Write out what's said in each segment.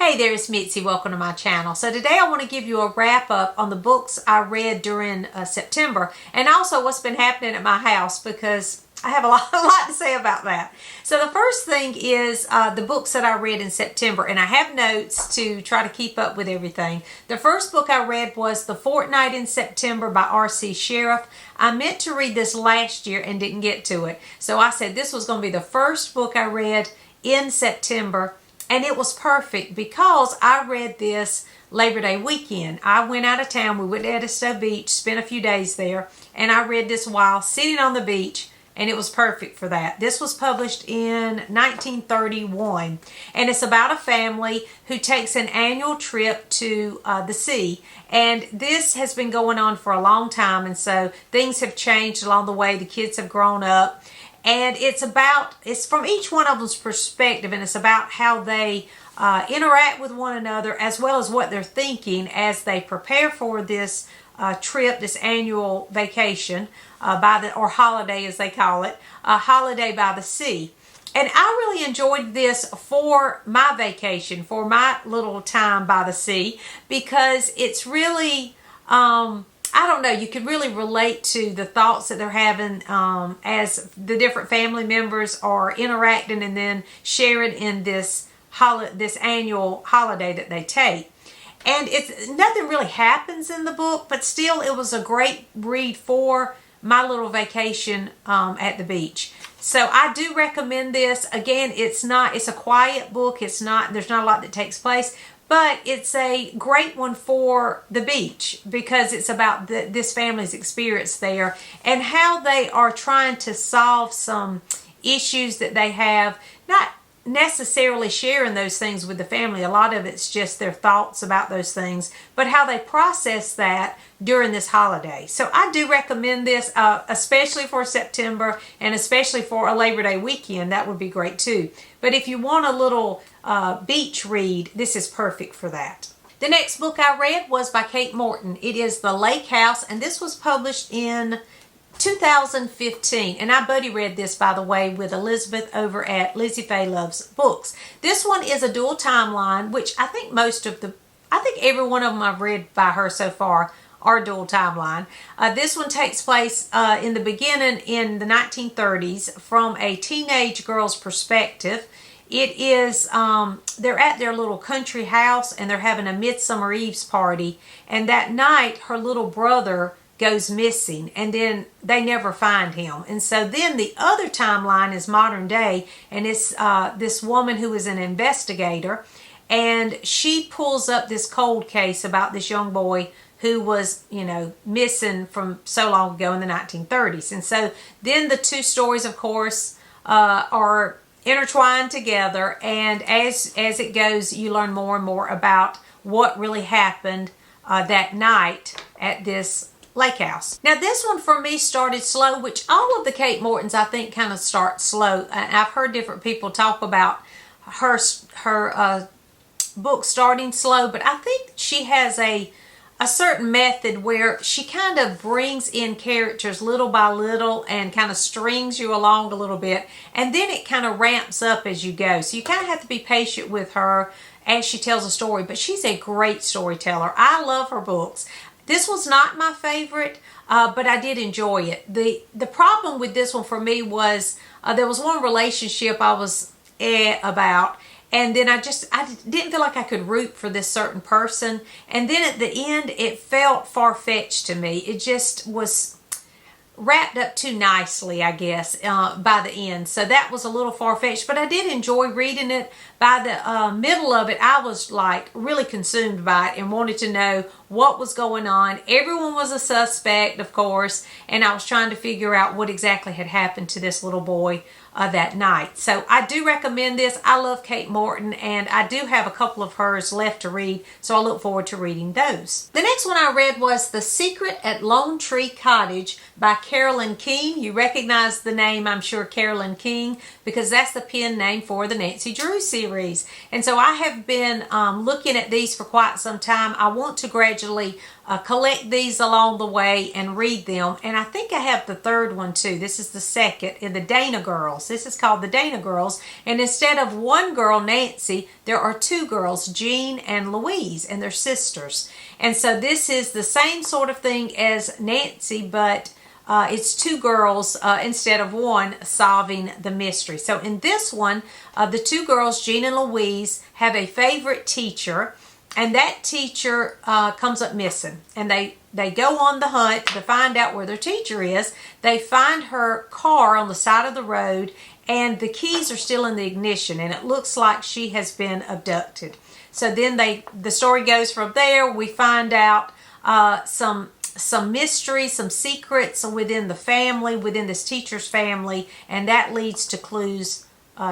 Hey there, it's Mitzi. Welcome to my channel. So today I want to give you a wrap up on the books I read during September, and also what's been happening at my house, because I have a lot to say about that. So the first thing is the books that I read in September, and I have notes to try to keep up with everything. The first book I read was The Fortnight in September by R.C. Sherriff. I meant to read this last year and didn't get to it. So I said this was going to be the first book I read in September. And it was perfect because I read this Labor Day weekend. I went out of town. We went to Edisto Beach, spent a few days there, and I read this while sitting on the beach, and it was perfect for that. This was published in 1931, and it's about a family who takes an annual trip to the sea, and this has been going on for a long time, and so things have changed along the way. The kids have grown up. And it's from each one of them's perspective, and it's about how they interact with one another, as well as what they're thinking as they prepare for this trip, this annual vacation, or holiday as they call it, a holiday by the sea. And I really enjoyed this for my vacation, for my little time by the sea, because it's really... I don't know, you can really relate to the thoughts that they're having as the different family members are interacting and then sharing in this annual holiday that they take. And nothing really happens in the book, but still it was a great read for my little vacation at the beach. So I do recommend this. Again, it's a quiet book. There's not a lot that takes place. But it's a great one for the beach because it's about this family's experience there and how they are trying to solve some issues that they have, not necessarily sharing those things with the family. A lot of it's just their thoughts about those things, but how they process that during this holiday. So I do recommend this, especially for September and especially for a Labor Day weekend. That would be great too. But if you want a little beach read, this is perfect for that. The next book I read was by Kate Morton. It is The Lake House, and this was published in 2015, and I buddy read this, by the way, with Elizabeth over at Lizzie Faye Loves Books. This one is a dual timeline, which I think every one of them I've read by her so far are dual timeline. This one takes place in the beginning in the 1930s from a teenage girl's perspective. It is, they're at their little country house and they're having a Midsummer Eve's party, and that night her little brother goes missing, and then they never find him. And so then the other timeline is modern day, and it's this woman who is an investigator, and she pulls up this cold case about this young boy who was, missing from so long ago in the 1930s. And so then the two stories, of course, are intertwined together, and as it goes, you learn more and more about what really happened that night at this lake house. Now this one for me started slow, which all of the Kate Mortons I think kind of start slow. I've heard different people talk about her book starting slow, but I think she has a certain method where she kind of brings in characters little by little and kind of strings you along a little bit, and then it kind of ramps up as you go. So you kind of have to be patient with her as she tells a story, but she's a great storyteller. I love her books. This was not my favorite, but I did enjoy it. The problem with this one for me was there was one relationship I was about, and then I didn't feel like I could root for this certain person. And then at the end, it felt far-fetched to me. It just was wrapped up too nicely, I guess, by the end. So that was a little far-fetched, but I did enjoy reading it. By the middle of it, I was like really consumed by it and wanted to know what was going on. Everyone was a suspect, of course, and I was trying to figure out what exactly had happened to this little boy that night. So I do recommend this. I love Kate Morton, and I do have a couple of hers left to read, so I look forward to reading those. The next one I read was The Secret at Lone Tree Cottage by Carolyn Keene. You recognize the name, I'm sure, Carolyn Keene, because that's the pen name for the Nancy Drew series. And so I have been looking at these for quite some time. I want to gradually collect these along the way and read them. And I think I have the third one too. This is the second in the Dana Girls. girls. This is called the Dana Girls, and instead of one girl, Nancy, there are two girls, Jean and Louise, and they're sisters. And so this is the same sort of thing as Nancy, but it's two girls instead of one solving the mystery. So in this one, the two girls, Jean and Louise, have a favorite teacher, and that teacher comes up missing. And they go on the hunt to find out where their teacher is. They find her car on the side of the road, and the keys are still in the ignition, and it looks like she has been abducted. So then the story goes from there. We find out some mystery, some secrets within the family, within this teacher's family, and that leads to clues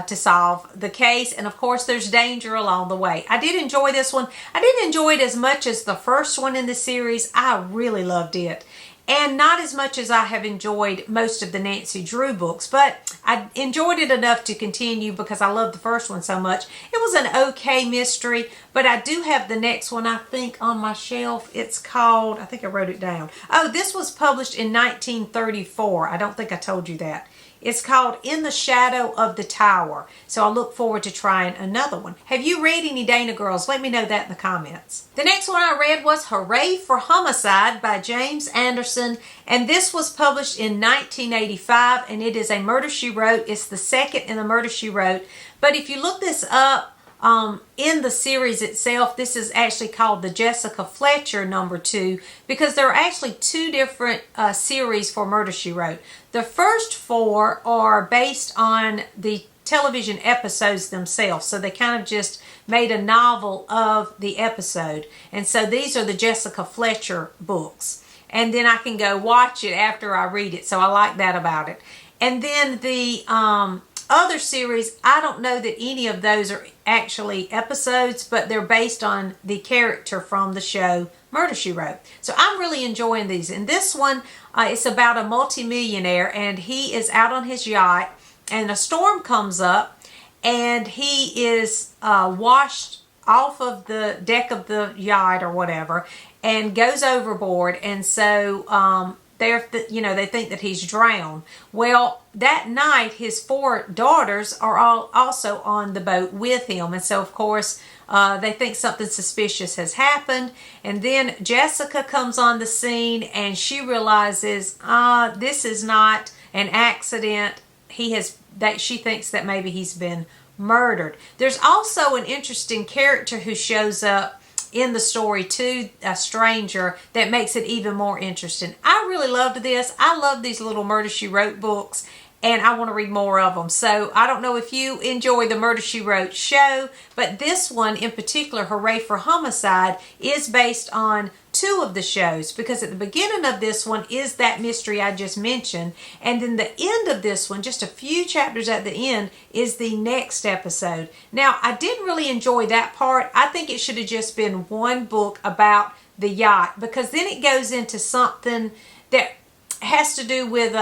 to solve the case. And of course, there's danger along the way. I did enjoy this one. I didn't enjoy it as much as the first one in the series. I really loved it. And not as much as I have enjoyed most of the Nancy Drew books, but I enjoyed it enough to continue because I loved the first one so much. It was an okay mystery, but I do have the next one, I think, on my shelf. It's called, I think I wrote it down. Oh, this was published in 1934. I don't think I told you that. It's called In the Shadow of the Tower. So I look forward to trying another one. Have you read any Dana Girls? Let me know that in the comments. The next one I read was Hooray for Homicide by James Anderson. And this was published in 1985. And it is a Murder, She Wrote. It's the second in the Murder, She Wrote. But if you look this up, in the series itself, this is actually called the Jessica Fletcher #2 because there are actually two different series for Murder, She Wrote. The first four are based on the television episodes themselves, so they kind of just made a novel of the episode. And so these are the Jessica Fletcher books. And then I can go watch it after I read it, so I like that about it. And then the other series, I don't know that any of those are actually episodes, but they're based on the character from the show Murder, She Wrote. So I'm really enjoying these. And this one, it's about a multimillionaire, and he is out on his yacht, and a storm comes up, and he is washed off of the deck of the yacht or whatever, and goes overboard. And so they think that he's drowned. Well, that night, his 4 daughters are all also on the boat with him. And so, of course, they think something suspicious has happened. And then Jessica comes on the scene, and she realizes this is not an accident. She thinks that maybe he's been murdered. There's also an interesting character who shows up in the story too, a stranger, that makes it even more interesting. I really loved this. I love these little Murder, She Wrote books, and I want to read more of them. So I don't know if you enjoy the Murder, She Wrote show, but this one in particular, Hooray for Homicide, is based on 2 of the shows, because at the beginning of this one is that mystery I just mentioned, and then the end of this one, just a few chapters at the end, is the next episode. Now, I didn't really enjoy that part. I think it should have just been one book about the yacht, because then it goes into something that has to do with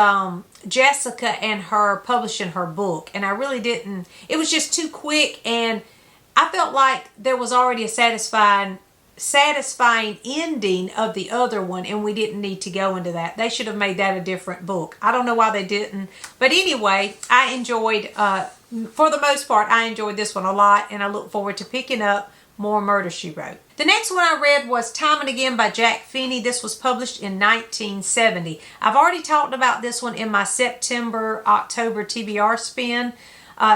Jessica and her publishing her book, and I really didn't. It was just too quick, and I felt like there was already a satisfying ending of the other one, and we didn't need to go into that. They should have made that a different book. I don't know why they didn't, but anyway, I enjoyed, for the most part, I enjoyed this one a lot, and I look forward to picking up more Murder, She Wrote. The next one I read was Time and Again by Jack Finney. This was published in 1970. I've already talked about this one in my September-October TBR spin,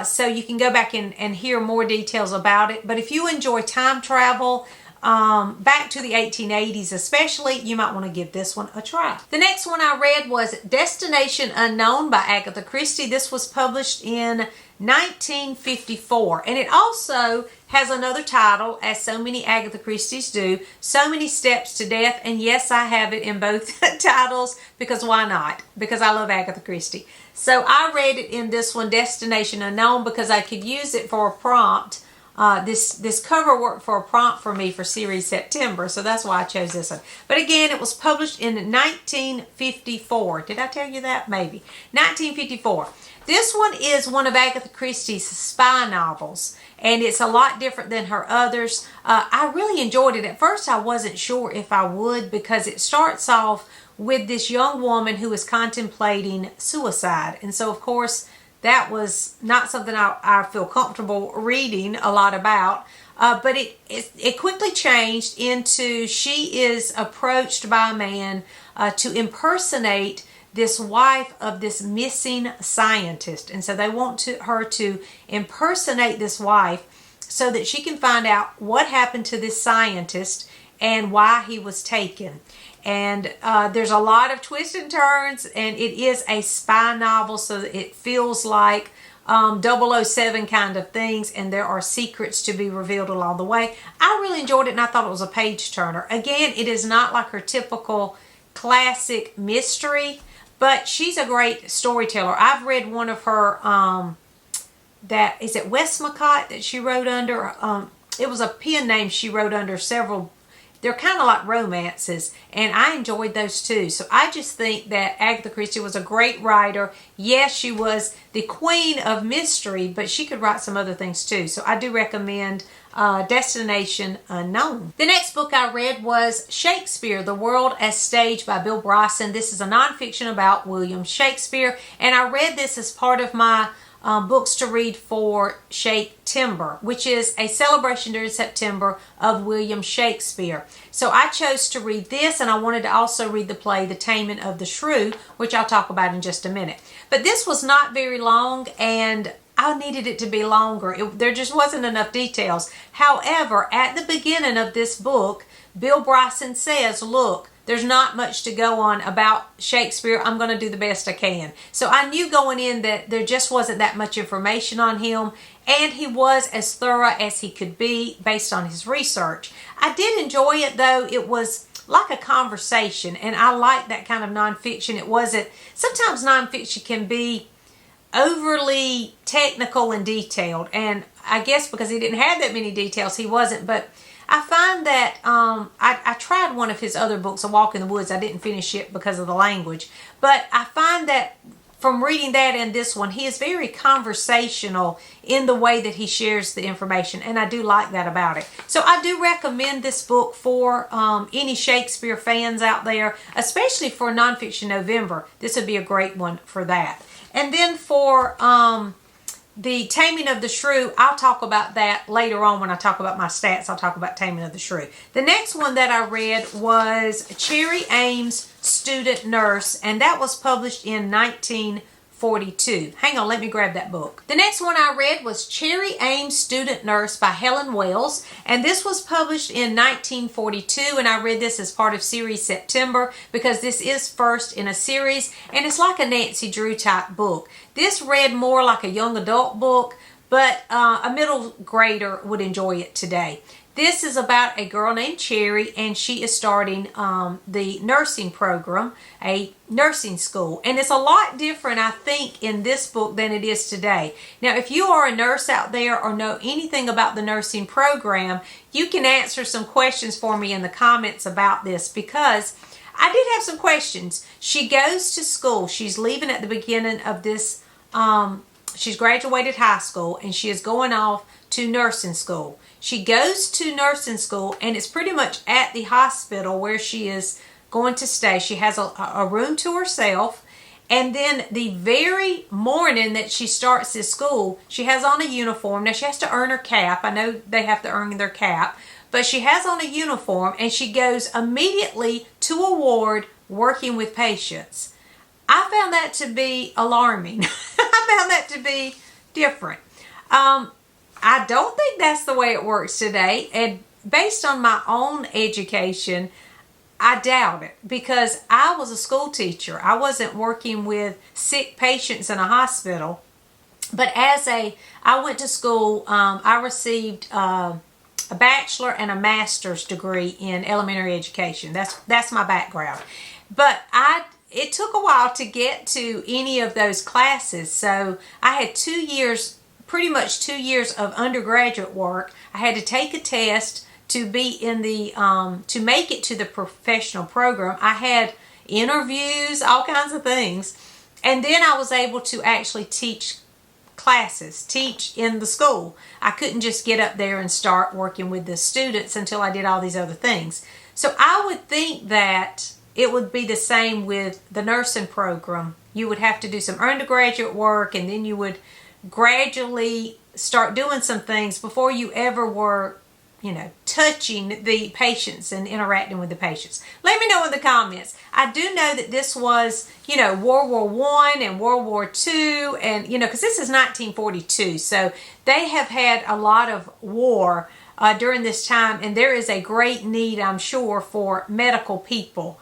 so you can go back and hear more details about it. But if you enjoy time travel, back to the 1880s especially, you might want to give this one a try. The next one I read was Destination Unknown by Agatha Christie. This was published in 1954, and it also has another title, as so many Agatha Christie's do, So Many Steps to Death. And yes, I have it in both titles, because why not? Because I love Agatha Christie. So I read it in this one, Destination Unknown, because I could use it for a prompt. This cover worked for a prompt for me for series September, so that's why I chose this one. But again, it was published in 1954. Did I tell you that? Maybe. 1954. This one is one of Agatha Christie's spy novels, and it's a lot different than her others. I really enjoyed it. At first, I wasn't sure if I would, because it starts off with this young woman who is contemplating suicide. And so, of course, that was not something I feel comfortable reading a lot about. But it quickly changed into she is approached by a man to impersonate this wife of this missing scientist. And so they want her to impersonate this wife so that she can find out what happened to this scientist and why he was taken. And there's a lot of twists and turns, and it is a spy novel, so it feels like 007 kind of things, and there are secrets to be revealed along the way. I really enjoyed it, and I thought it was a page turner. Again, it is not like her typical classic mystery, but she's a great storyteller. I've read one of her, that is it Westmacott that she wrote under. It was a pen name she wrote under several. They're kind of like romances, and I enjoyed those too. So I just think that Agatha Christie was a great writer. Yes, she was the queen of mystery, but she could write some other things too. So I do recommend Destination Unknown. The next book I read was Shakespeare, The World as Stage by Bill Bryson. This is a nonfiction about William Shakespeare, and I read this as part of my books to read for Shaketember, which is a celebration during September of William Shakespeare. So I chose to read this, and I wanted to also read the play The Taming of the Shrew, which I'll talk about in just a minute. But this was not very long, and I needed it to be longer. There just wasn't enough details. However, at the beginning of this book, Bill Bryson says, look, there's not much to go on about Shakespeare. I'm going to do the best I can. So I knew going in that there just wasn't that much information on him, and he was as thorough as he could be based on his research. I did enjoy it, though. It was like a conversation, and I like that kind of nonfiction. It wasn't, sometimes nonfiction can be overly technical and detailed, and I guess because he didn't have that many details, he wasn't. But I find that I tried one of his other books, A Walk in the Woods. I didn't finish it because of the language. But I find that from reading that and this one, he is very conversational in the way that he shares the information. And I do like that about it. So I do recommend this book for any Shakespeare fans out there, especially for Nonfiction November. This would be a great one for that. And then for The Taming of the Shrew, I'll talk about that later on when I talk about my stats. I'll talk about Taming of the Shrew. The next one that I read was Cherry Ames, Student Nurse, and that was published in 1942. Hang on, let me grab that book. The next one I read was Cherry Ames, Student Nurse by Helen Wells, and this was published in 1942, and I read this as part of series September because this is first in a series, and it's like a Nancy Drew type book. This read more like a young adult book, but a middle grader would enjoy it today. This is about a girl named Cherry, and she is starting the nursing program, a nursing school. And it's a lot different, I think, in this book than it is today. Now, if you are a nurse out there or know anything about the nursing program, you can answer some questions for me in the comments about this, because I did have some questions. She goes to school. She's leaving at the beginning of this. She's graduated high school, and she is going off to nursing school. She goes to nursing school, and it's pretty much at the hospital where she is going to stay. She has a room to herself, and then the very morning that she starts this school, she has on a uniform. Now, she has to earn her cap. I know they have to earn their cap, but she has on a uniform, and she goes immediately to a ward working with patients. I found that to be alarming. I found that to be different. I don't think that's the way it works today, and based on my own education, I doubt it, because I was a school teacher. I wasn't working with sick patients in a hospital, but I went to school. I received a bachelor and a master's degree in elementary education. That's my background, but it took a while to get to any of those classes. So I had 2 years, pretty much 2 years of undergraduate work. I had to take a test to be in the, to make it to the professional program. I had interviews, all kinds of things. And then I was able to actually teach classes, teach in the school. I couldn't just get up there and start working with the students until I did all these other things. So I would think that it would be the same with the nursing program. You would have to do some undergraduate work, and then you would gradually start doing some things before you ever were, touching the patients and interacting with the patients. Let me know in the comments. I do know that this was, World War One and World War Two, and, because this is 1942, so they have had a lot of war during this time, and there is a great need, I'm sure, for medical people.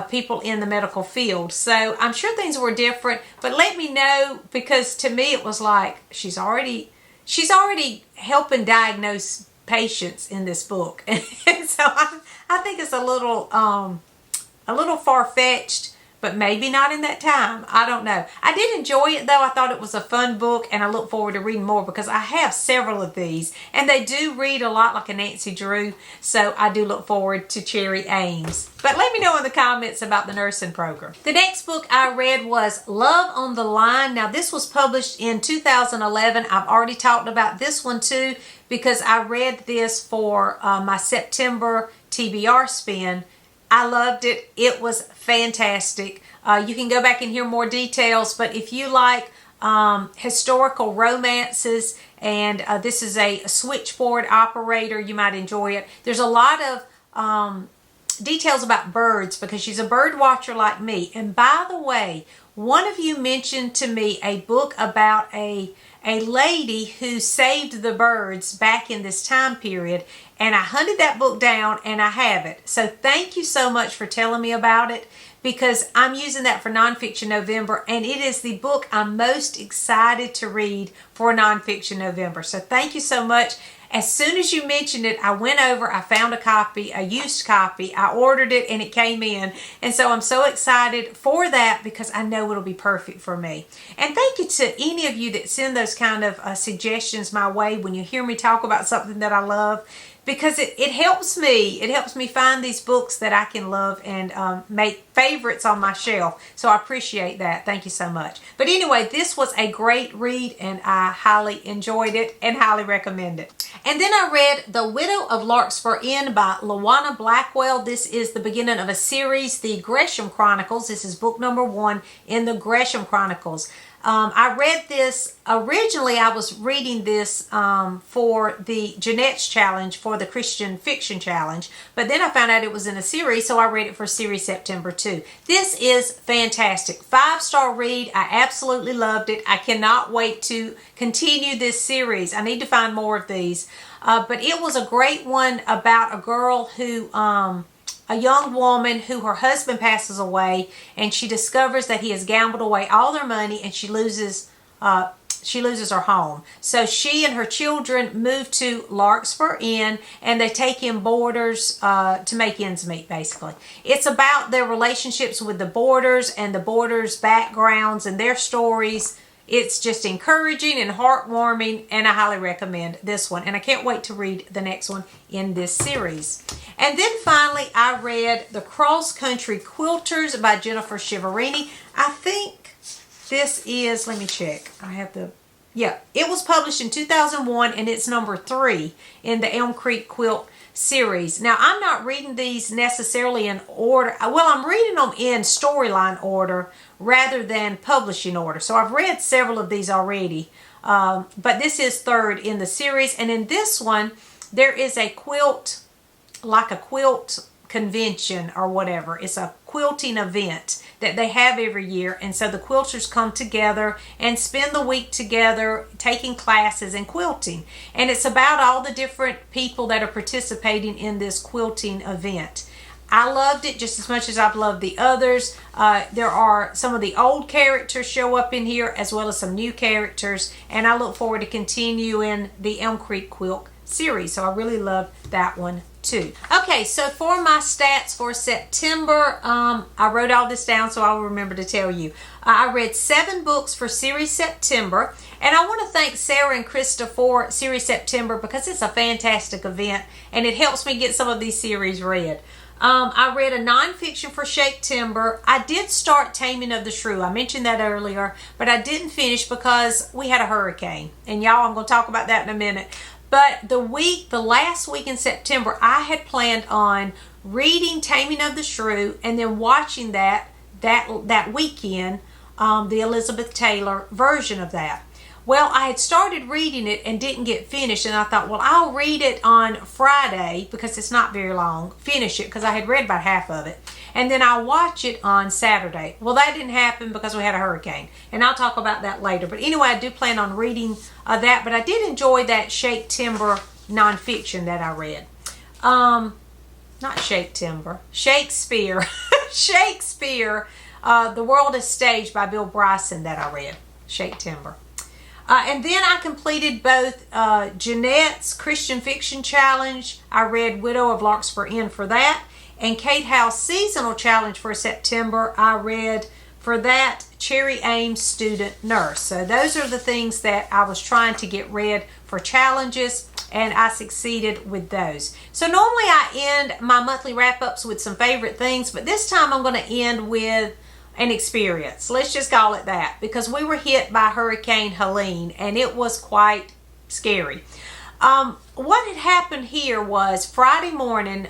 People in the medical field. So I'm sure things were different, but let me know, because to me it was like she's already helping diagnose patients in this book. And so I think it's a little far-fetched, but maybe not in that time. I don't know. I did enjoy it though. I thought it was a fun book, and I look forward to reading more because I have several of these, and they do read a lot like a Nancy Drew, so I do look forward to Cherry Ames. But let me know in the comments about the nursing program. The next book I read was Love on the Line. Now this was published in 2011. I've already talked about this one too, because I read this for my September TBR spin. I loved it. It was fantastic. You can go back and hear more details, but if you like historical romances, and this is a switchboard operator, you might enjoy it. There's a lot of details about birds, because she's a bird watcher like me. And by the way, one of you mentioned to me a book about a lady who saved the birds back in this time period, and I hunted that book down and I have it. So thank you so much for telling me about it, because I'm using that for Nonfiction November, and it is the book I'm most excited to read for Nonfiction November. So thank you so much. As soon as you mentioned it, I went over, I found a copy, a used copy, I ordered it, and it came in. And so I'm so excited for that, because I know it'll be perfect for me. And thank you to any of you that send those kind of suggestions my way when you hear me talk about something that I love, because it helps me. It helps me find these books that I can love and make favorites on my shelf. So I appreciate that. Thank you so much. But anyway, this was a great read, and I highly enjoyed it and highly recommend it. And then I read The Widow of Larkspur Inn by Lawana Blackwell. This is the beginning of a series, The Gresham Chronicles. This is book number 1 in the Gresham Chronicles. I read this, originally I was reading this for the Jeanette's Challenge, for the Christian Fiction Challenge, but then I found out it was in a series, so I read it for series September 2. This is fantastic. 5-star read. I absolutely loved it. I cannot wait to continue this series. I need to find more of these. But it was a great one about a girl who... a young woman who her husband passes away, and she discovers that he has gambled away all their money, and she loses her home. So she and her children move to Larkspur Inn, and they take in boarders to make ends meet, basically. It's about their relationships with the boarders and the boarders' backgrounds and their stories. It's just encouraging and heartwarming, and I highly recommend this one. And I can't wait to read the next one in this series. And then finally, I read The Cross Country Quilters by Jennifer Chiaverini. I think this is, let me check. It was published in 2001, and it's number 3 in the Elm Creek Quilt series. Now, I'm not reading these necessarily in order. Well, I'm reading them in storyline order rather than publishing order. So I've read several of these already, but this is 3rd in the series. And in this one, there is a quilt, like a quilt convention or whatever. It's a quilting event that they have every year, and so the quilters come together and spend the week together taking classes and quilting, and it's about all the different people that are participating in this quilting event. I loved it just as much as I've loved the others. There are some of the old characters show up in here, as well as some new characters, and I look forward to continuing the Elm Creek Quilt series. So I really love that one too. Okay, so for my stats for September, I wrote all this down so I'll remember to tell you. I read 7 books for series September, and I want to thank Sarah and Krista for series September, because it's a fantastic event and it helps me get some of these series read. I read a nonfiction for shaketember. I did start Taming of the Shrew. I mentioned that earlier, but I didn't finish because we had a hurricane. And y'all, I'm going to talk about that in a minute. But the last week in September, I had planned on reading Taming of the Shrew, and then watching that weekend, the Elizabeth Taylor version of that. Well, I had started reading it and didn't get finished, and I thought, well, I'll read it on Friday because it's not very long, finish it because I had read about half of it, and then I'll watch it on Saturday. Well, that didn't happen because we had a hurricane, and I'll talk about that later. But anyway, I do plan on reading that, but I did enjoy that shaketember nonfiction that I read. Not shaketember, Shakespeare. Shakespeare, The World is Staged by Bill Bryson that I read, shaketember. And then I completed both Jeanette's Christian Fiction Challenge. I read Widow of Larkspur Inn for that. And Kate Howe's Seasonal Challenge for September, I read for that Cherry Ames Student Nurse. So those are the things that I was trying to get read for challenges, and I succeeded with those. So normally I end my monthly wrap-ups with some favorite things, but this time I'm going to end with an experience. Let's just call it that, because we were hit by Hurricane Helene, and it was quite scary. What had happened here was Friday morning,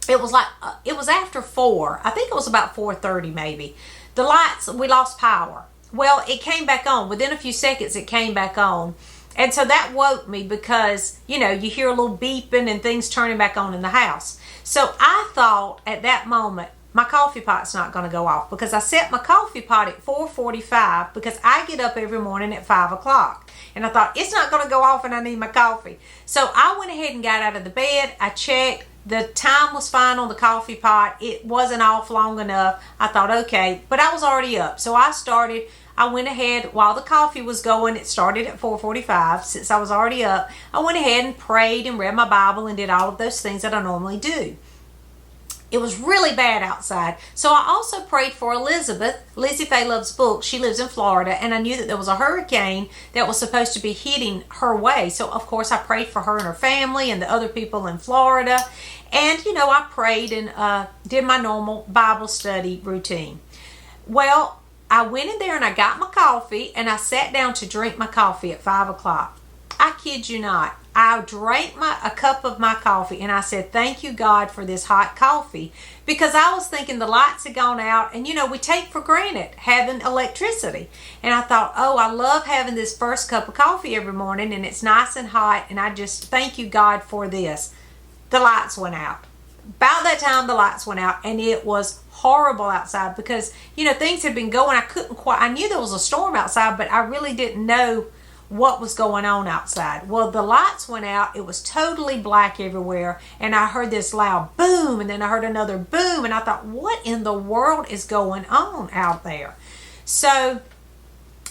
it was after 4. I think it was about 4:30 maybe. The lights, we lost power. Well, it came back on. Within a few seconds, it came back on. And so that woke me because, you know, you hear a little beeping and things turning back on in the house. So I thought at that moment, my coffee pot's not going to go off, because I set my coffee pot at 4:45 because I get up every morning at 5 o'clock. And I thought, it's not going to go off and I need my coffee. So I went ahead and got out of the bed. I checked. The time was fine on the coffee pot. It wasn't off long enough. I thought, okay, but I was already up. So I went ahead while the coffee was going. It started at 4:45. Since I was already up, I went ahead and prayed and read my Bible and did all of those things that I normally do. It was really bad outside. So I also prayed for Elizabeth. Lizzie Faye loves books. She lives in Florida, and I knew that there was a hurricane that was supposed to be hitting her way. So, of course, I prayed for her and her family and the other people in Florida. And, you know, I prayed and did my normal Bible study routine. Well, I went in there and I got my coffee, and I sat down to drink my coffee at 5 o'clock. I kid you not. I drank a cup of my coffee, and I said, thank you, God, for this hot coffee, because I was thinking the lights had gone out, and, you know, we take for granted having electricity. And I thought, oh, I love having this first cup of coffee every morning, and it's nice and hot, and I just thank you, God, for this. The lights went out. About that time, the lights went out, and it was horrible outside because, you know, things had been going. I knew there was a storm outside, but I really didn't know what was going on outside. Well, the lights went out. It was totally black everywhere, and I heard this loud boom, and then I heard another boom, and I thought, what in the world is going on out there? So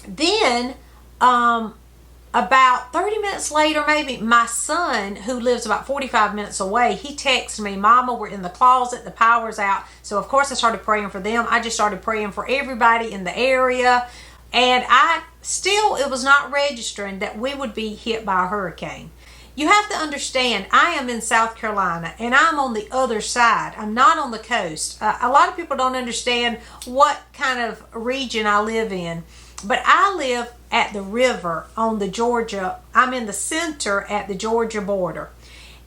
then about 30 minutes later, maybe, my son, who lives about 45 minutes away, he texted me, Mama, we're in the closet, the power's out. So of course I started praying for them. I just started praying for everybody in the area, and it was not registering that we would be hit by a hurricane. You have to understand, I am in South Carolina, and I'm on the other side. I'm not on the coast. A lot of people don't understand what kind of region I live in, but I live at the river on the Georgia. I'm in the center at the Georgia border.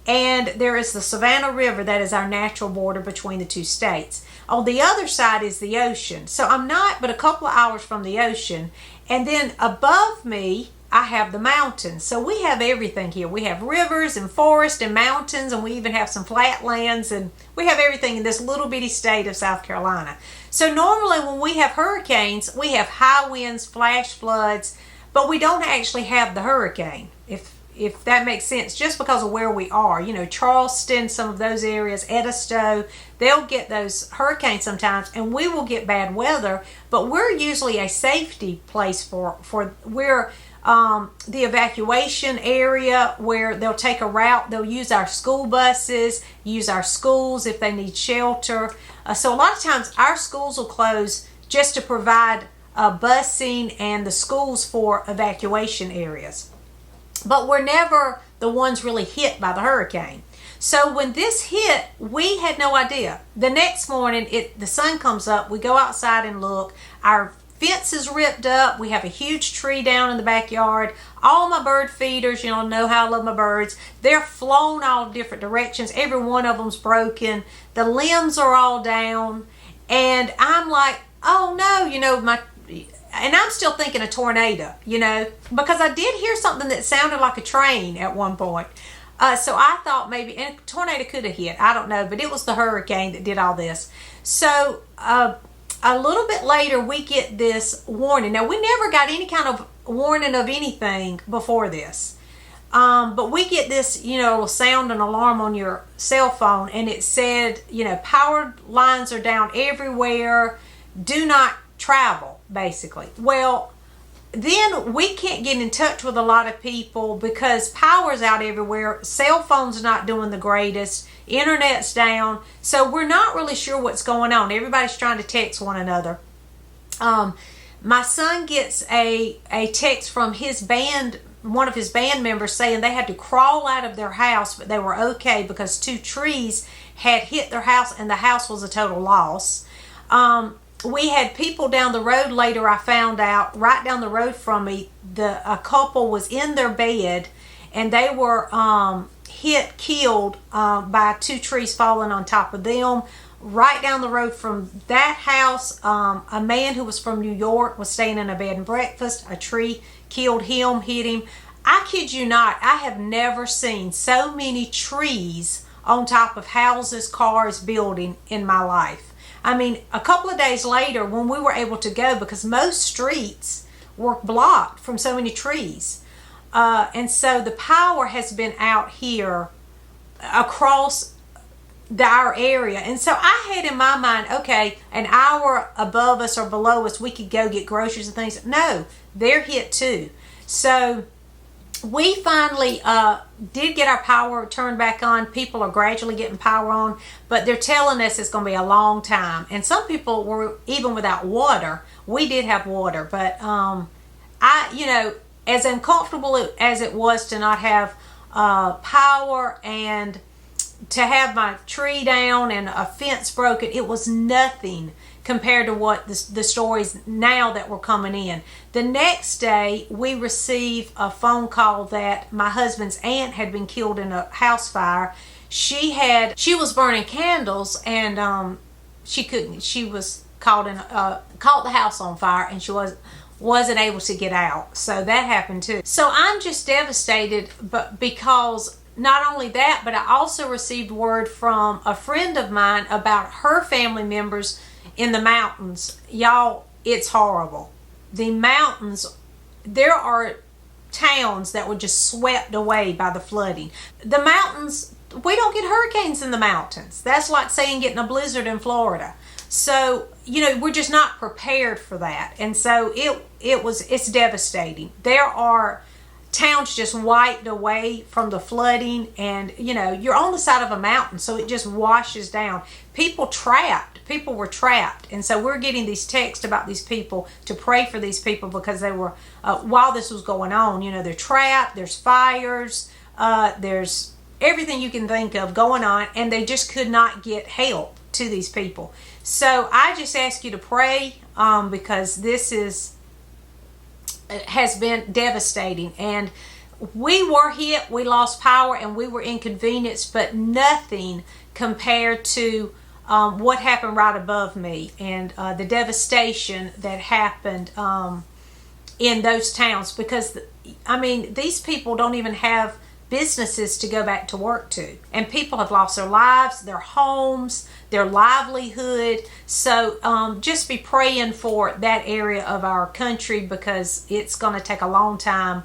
And there is the Savannah River that is our natural border between the two states. On the other side is the ocean. So I'm not but a couple of hours from the ocean. And then above me, I have the mountains. So we have everything here. We have rivers and forests and mountains, and we even have some flatlands, and we have everything in this little bitty state of South Carolina. So normally when we have hurricanes, we have high winds, flash floods, but we don't actually have the hurricane, if that makes sense, just because of where we are. You know, Charleston, some of those areas, Edisto, they'll get those hurricanes sometimes, and we will get bad weather, but we're usually a safety place we're the evacuation area where they'll take a route. They'll use our school buses, use our schools if they need shelter. So a lot of times our schools will close just to provide busing and the schools for evacuation areas. But we're never the ones really hit by the hurricane. So when this hit, we had no idea. The next morning, the sun comes up. We go outside and look. Our fence is ripped up. We have a huge tree down in the backyard. All my bird feeders, know how I love my birds. They're flown all different directions. Every one of them's broken. The limbs are all down. And I'm like, oh no, and I'm still thinking a tornado, because I did hear something that sounded like a train at one point. So I thought maybe, and a tornado could have hit, I don't know, but it was the hurricane that did all this. So a little bit later, we get this warning. Now, we never got any kind of warning of anything before this. But we get this, little sound and alarm on your cell phone, and it said, power lines are down everywhere. Do not travel, basically. Well, then we can't get in touch with a lot of people because power's out everywhere. Cell phone's not doing the greatest. Internet's down. So we're not really sure what's going on. Everybody's trying to text one another. My son gets a text from one of his band members saying they had to crawl out of their house, but they were okay because 2 trees had hit their house and the house was a total loss. We had people down the road later, I found out, right down the road from me, a couple was in their bed and they were killed by 2 trees falling on top of them. Right down the road from that house, a man who was from New York was staying in a bed and breakfast. A tree killed him, hit him. I kid you not, I have never seen so many trees on top of houses, cars, building in my life. I mean, a couple of days later when we were able to go, because most streets were blocked from so many trees. And so the power has been out here across our area. And so I had in my mind, okay, an hour above us or below us, we could go get groceries and things. No, they're hit too. So we finally did get our power turned back on. People are gradually getting power on, but they're telling us it's going to be a long time. And some people were even without water. We did have water, but as uncomfortable as it was to not have power and to have my tree down and a fence broken, it was nothing compared to what the stories now that were coming in. The next day, we received a phone call that my husband's aunt had been killed in a house fire. She was burning candles and she was caught the house on fire, and she wasn't able to get out. So that happened too. So I'm just devastated, but because not only that, but I also received word from a friend of mine about her family members in the mountains. Y'all, it's horrible. The mountains, there are towns that were just swept away by the flooding. The mountains, we don't get hurricanes in the mountains. That's like saying getting a blizzard in Florida. So, we're just not prepared for that. And so it's devastating. There are towns just wiped away from the flooding, and you're on the side of a mountain, so it just washes down. People were trapped, and so we're getting these texts about these people to pray for these people because they were while this was going on, they're trapped, there's fires, there's everything you can think of going on, and they just could not get help to these people. So I just ask you to pray because this has been devastating, and we were hit, we lost power, and we were inconvenienced, but nothing compared to what happened right above me and the devastation that happened in those towns, because these people don't even have businesses to go back to work to, and people have lost their lives, their homes, their livelihood. So just be praying for that area of our country, because it's going to take a long time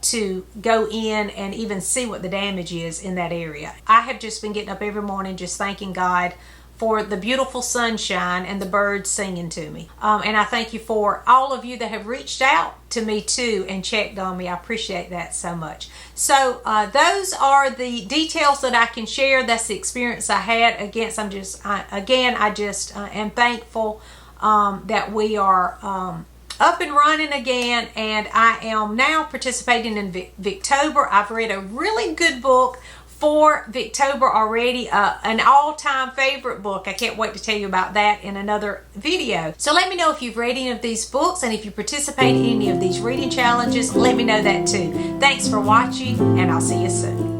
to go in and even see what the damage is in that area. I have just been getting up every morning just thanking God for the beautiful sunshine and the birds singing to me. And I thank you for all of you that have reached out to me too and checked on me. I appreciate that so much. So those are the details that I can share. That's the experience I had. I just am thankful that we are up and running again, and I am now participating in Victober. I've read a really good book for Victober already, an all-time favorite book. I can't wait to tell you about that in another video. So let me know if you've read any of these books, and if you participate in any of these reading challenges, let me know that too. Thanks for watching, and I'll see you soon.